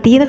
3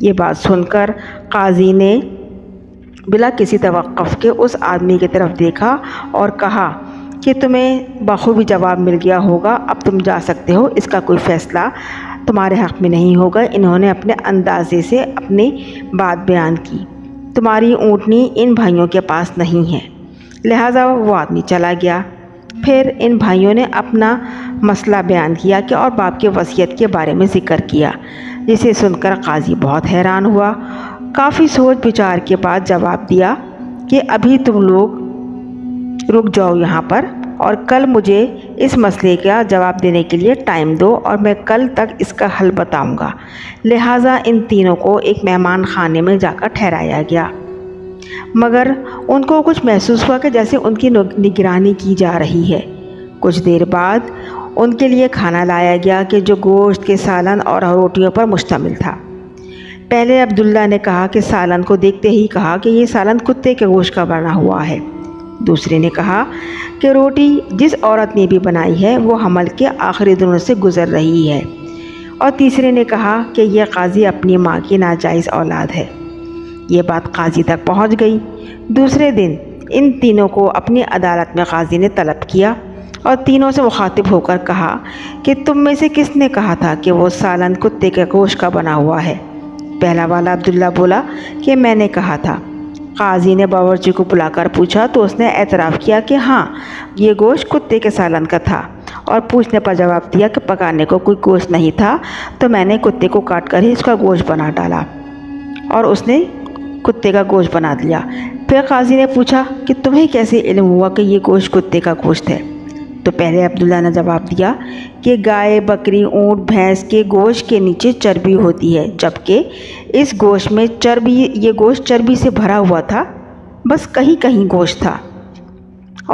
یہ بات سن کر قاضی نے بلا کسی توقف کے اس آدمی کی طرف دیکھا اور کہا کہ تمہیں بخوبی جواب مل گیا ہوگا، اب تم جا سکتے ہو، اس کا کوئی فیصلہ تمہارے حق میں نہیں ہوگا۔ انہوں نے اپنے اندازے سے اپنی بات بیان کی۔ تمہاری اونٹنی ان بھائیوں کے پاس نہیں ہے، لہٰذا وہ آدمی چلا گیا۔ پھر ان بھائیوں نے اپنا مسئلہ بیان کیا کہ اور باپ کی وصیت کے بارے میں ذکر کیا، جسے سن کر قاضی بہت حیران ہوا۔ کافی سوچ بچار کے بعد جواب دیا کہ ابھی تم لوگ رک جاؤ یہاں پر، اور کل مجھے اس مسئلے کا جواب دینے کے لیے ٹائم دو، اور میں کل تک اس کا حل بتاؤں گا۔ لہٰذا ان تینوں کو ایک مہمان خانے میں جا کر ٹھہرایا گیا، مگر ان کو کچھ محسوس ہوا کہ جیسے ان کی نگرانی کی جا رہی ہے۔ کچھ دیر بعد ان کے لیے کھانا لایا گیا کہ جو گوشت کے سالن اور روٹیوں پر مشتمل تھا۔ پہلے عبداللہ نے کہا کہ سالن کو دیکھتے ہی کہا کہ یہ سالن کتے کے گوشت کا بنا ہوا ہے۔ دوسرے نے کہا کہ روٹی جس عورت نے بھی بنائی ہے وہ حمل کے آخری دنوں سے گزر رہی ہے، اور تیسرے نے کہا کہ یہ قاضی اپنی ماں کی ناجائز اولاد ہے۔ یہ بات قاضی تک پہنچ گئی۔ دوسرے دن ان تینوں کو اپنی عدالت میں قاضی نے طلب کیا اور تینوں سے مخاطب ہو کر کہا کہ تم میں سے کس نے کہا تھا کہ وہ سالن کتے کے گوشت کا بنا ہوا ہے؟ پہلا والا عبداللہ بولا کہ میں نے کہا تھا۔ قاضی نے باورچی کو بلا کر پوچھا تو اس نے اعتراف کیا کہ ہاں یہ گوشت کتے کے سالن کا تھا، اور پوچھنے پر جواب دیا کہ پکانے کو کوئی گوشت نہیں تھا تو میں نے کتے کو کاٹ کر ہی اس کا گوشت بنا ڈالا، اور اس نے کتے کا گوشت بنا دیا۔ پھر قاضی نے پوچھا کہ تمہیں کیسے علم ہوا کہ یہ گوشت کتے کا گوشت ہے؟ تو پہلے عبداللہ نے جواب دیا کہ گائے، بکری، اونٹ، بھینس کے گوشت کے نیچے چربی ہوتی ہے، جبکہ اس گوشت میں یہ گوشت چربی سے بھرا ہوا تھا، بس کہیں کہیں گوشت تھا،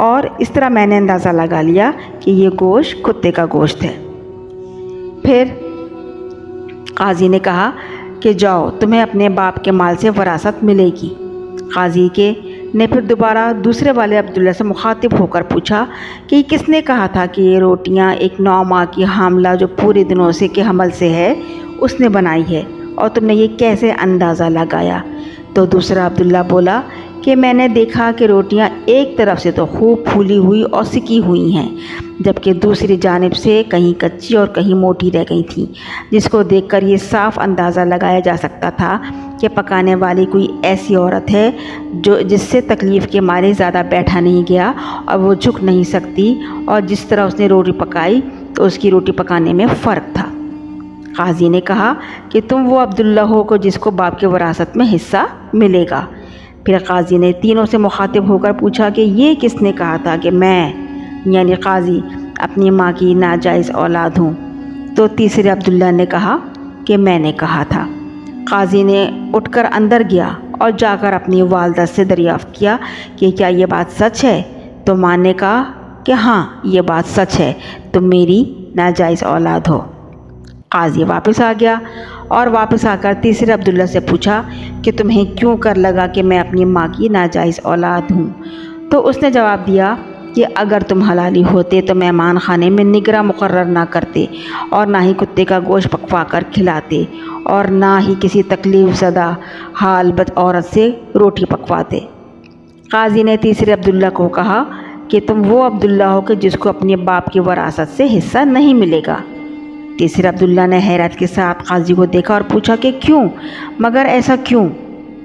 اور اس طرح میں نے اندازہ لگا لیا کہ یہ گوشت کتے کا گوشت ہے۔ پھر قاضی نے کہا کہ جاؤ، تمہیں اپنے باپ کے مال سے وراثت ملے گی۔ قاضی نے پھر دوبارہ دوسرے والے عبداللہ سے مخاطب ہو کر پوچھا کہ کس نے کہا تھا کہ یہ روٹیاں ایک 9 ماہ کی حاملہ جو پورے دنوں سے کے حمل سے ہے اس نے بنائی ہے، اور تم نے یہ کیسے اندازہ لگایا؟ تو دوسرا عبداللہ بولا کہ میں نے دیکھا کہ روٹیاں ایک طرف سے تو خوب پھولی ہوئی اور سکی ہوئی ہیں، جبکہ دوسری جانب سے کہیں کچی اور کہیں موٹی رہ گئی تھیں، جس کو دیکھ کر یہ صاف اندازہ لگایا جا سکتا تھا کہ پکانے والی کوئی ایسی عورت ہے جس سے تکلیف کے مارے زیادہ بیٹھا نہیں گیا اور وہ جھک نہیں سکتی، اور جس طرح اس نے روٹی پکائی تو اس کی روٹی پکانے میں فرق تھا۔ قاضی نے کہا کہ تم وہ عبداللہ ہو جس کو باپ کی وراثت میں حصہ ملے گا۔ پھر قاضی نے تینوں سے مخاطب ہو کر پوچھا کہ یہ کس نے کہا تھا کہ میں یعنی قاضی اپنی ماں کی ناجائز اولاد ہوں؟ تو تیسرے عبداللہ نے کہا کہ میں نے کہا تھا۔ قاضی نے اٹھ کر اندر گیا اور جا کر اپنی والدہ سے دریافت کیا کہ کیا یہ بات سچ ہے؟ تو ماں نے کہا کہ ہاں یہ بات سچ ہے، تم میری ناجائز اولاد ہو۔ قاضی واپس آ گیا اور واپس آ کر تیسرے عبداللہ سے پوچھا کہ تمہیں کیوں کر لگا کہ میں اپنی ماں کی ناجائز اولاد ہوں؟ تو اس نے جواب دیا کہ اگر تم حلالی ہوتے تو مہمان خانے میں نگراں مقرر نہ کرتے، اور نہ ہی کتے کا گوشت پکوا کر کھلاتے، اور نہ ہی کسی تکلیف زدہ حال بد عورت سے روٹی پکواتے۔ قاضی نے تیسرے عبداللہ کو کہا کہ تم وہ عبداللہ ہو کہ جس کو اپنے باپ کی وراثت سے حصہ نہیں ملے گا۔ تیسرے عبداللہ نے حیرت کے ساتھ قاضی کو دیکھا اور پوچھا کہ کیوں، مگر ایسا کیوں؟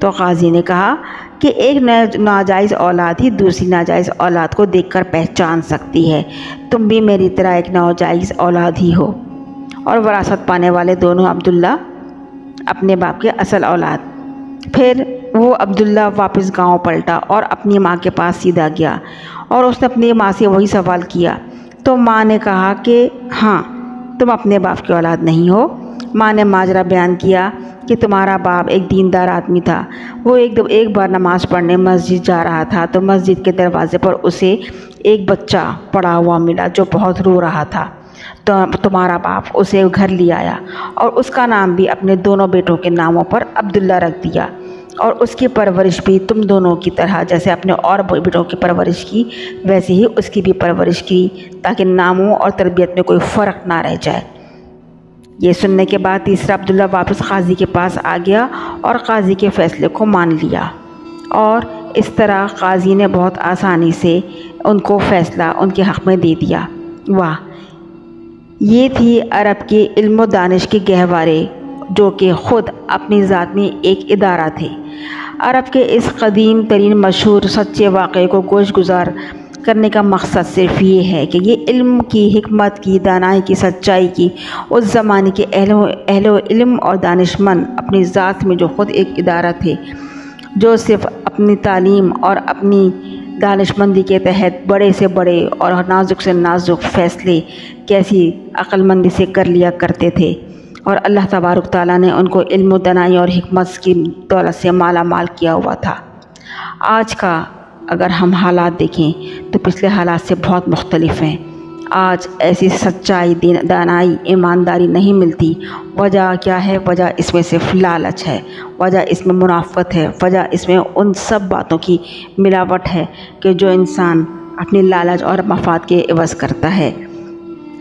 تو قاضی نے کہا کہ ایک ناجائز اولاد ہی دوسری ناجائز اولاد کو دیکھ کر پہچان سکتی ہے، تم بھی میری طرح ایک ناجائز اولاد ہی ہو، اور وراثت پانے والے دونوں عبداللہ اپنے باپ کے اصل اولاد۔ پھر وہ عبداللہ واپس گاؤں پلٹا اور اپنی ماں کے پاس سیدھا گیا، اور اس نے اپنی ماں سے وہی سوال کیا۔ تو ماں نے کہا کہ ہاں تم اپنے باپ کی اولاد نہیں ہو۔ ماں نے ماجرا بیان کیا کہ تمہارا باپ ایک دیندار آدمی تھا، وہ ایک بار نماز پڑھنے مسجد جا رہا تھا تو مسجد کے دروازے پر اسے ایک بچہ پڑا ہوا ملا جو بہت رو رہا تھا، تو تمہارا باپ اسے گھر لے آیا اور اس کا نام بھی اپنے دونوں بیٹوں کے ناموں پر عبداللہ رکھ دیا، اور اس کی پرورش بھی تم دونوں کی طرح جیسے اپنے اور بیٹوں کی پرورش کی ویسے ہی اس کی بھی پرورش کی، تاکہ ناموں اور تربیت میں کوئی فرق نہ رہ جائے۔ یہ سننے کے بعد تیسرا عبداللہ واپس قاضی کے پاس آ گیا اور قاضی کے فیصلے کو مان لیا، اور اس طرح قاضی نے بہت آسانی سے ان کو فیصلہ ان کے حق میں دے دیا۔ واہ! یہ تھی عرب کے علم و دانش کے گہوارے، جو کہ خود اپنی ذات میں ایک ادارہ تھے۔ عرب کے اس قدیم ترین مشہور سچے واقعے کو گوش گزار کرنے کا مقصد صرف یہ ہے کہ یہ علم کی، حکمت کی، دانائی کی، سچائی کی اس زمانے کے اہل و علم اور دانشمند اپنی ذات میں جو خود ایک ادارہ تھے، جو صرف اپنی تعلیم اور اپنی دانشمندی کے تحت بڑے سے بڑے اور نازک سے نازک فیصلے کیسی عقل مندی سے کر لیا کرتے تھے، اور اللہ تبارک تعالیٰ نے ان کو علم و دانائی اور حکمت کی دولت سے مالا مال کیا ہوا تھا۔ آج کا اگر ہم حالات دیکھیں تو پچھلے حالات سے بہت مختلف ہیں۔ آج ایسی سچائی، دانائی، ایمانداری نہیں ملتی۔ وجہ کیا ہے؟ وجہ اس میں صرف لالچ ہے، وجہ اس میں منافقت ہے، وجہ اس میں ان سب باتوں کی ملاوٹ ہے کہ جو انسان اپنی لالچ اور مفاد کے عوض کرتا ہے۔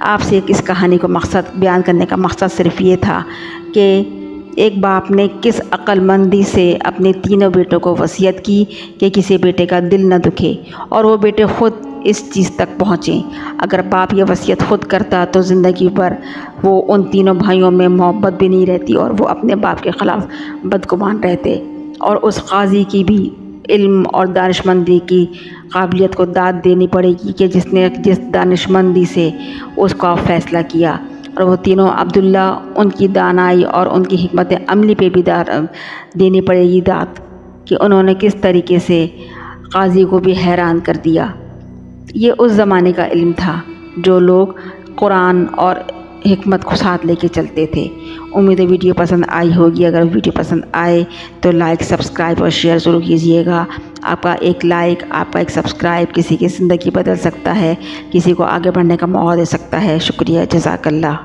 آپ سے اس کہانی کو مقصد بیان کرنے کا مقصد صرف یہ تھا کہ ایک باپ نے کس عقل مندی سے اپنے تینوں بیٹوں کو وصیت کی کہ کسی بیٹے کا دل نہ دکھے، اور وہ بیٹے خود اس چیز تک پہنچیں۔ اگر باپ یہ وصیت خود کرتا تو زندگی بھر وہ ان تینوں بھائیوں میں محبت بھی نہیں رہتی، اور وہ اپنے باپ کے خلاف بدگمان رہتے، اور اس قاضی کی بھی علم اور دانشمندی کی قابلیت کو داد دینی پڑے گی کہ جس نے جس دانشمندی سے اس کا فیصلہ کیا، اور وہ تینوں عبداللہ ان کی دانائی اور ان کی حکمت عملی پہ بھی دینی پڑے گی داد کہ انہوں نے کس طریقے سے قاضی کو بھی حیران کر دیا۔ یہ اس زمانے کا علم تھا جو لوگ قرآن اور حکمت کو ساتھ لے کے چلتے تھے۔ امید ہے ویڈیو پسند آئی ہوگی۔ اگر ویڈیو پسند آئے تو لائک، سبسکرائب اور شیئر ضرور کیجیے گا۔ آپ کا ایک لائک، آپ کا ایک سبسکرائب کسی کی زندگی بدل سکتا ہے، کسی کو آگے بڑھنے کا موقع دے سکتا ہے۔ شکریہ، جزاک اللہ۔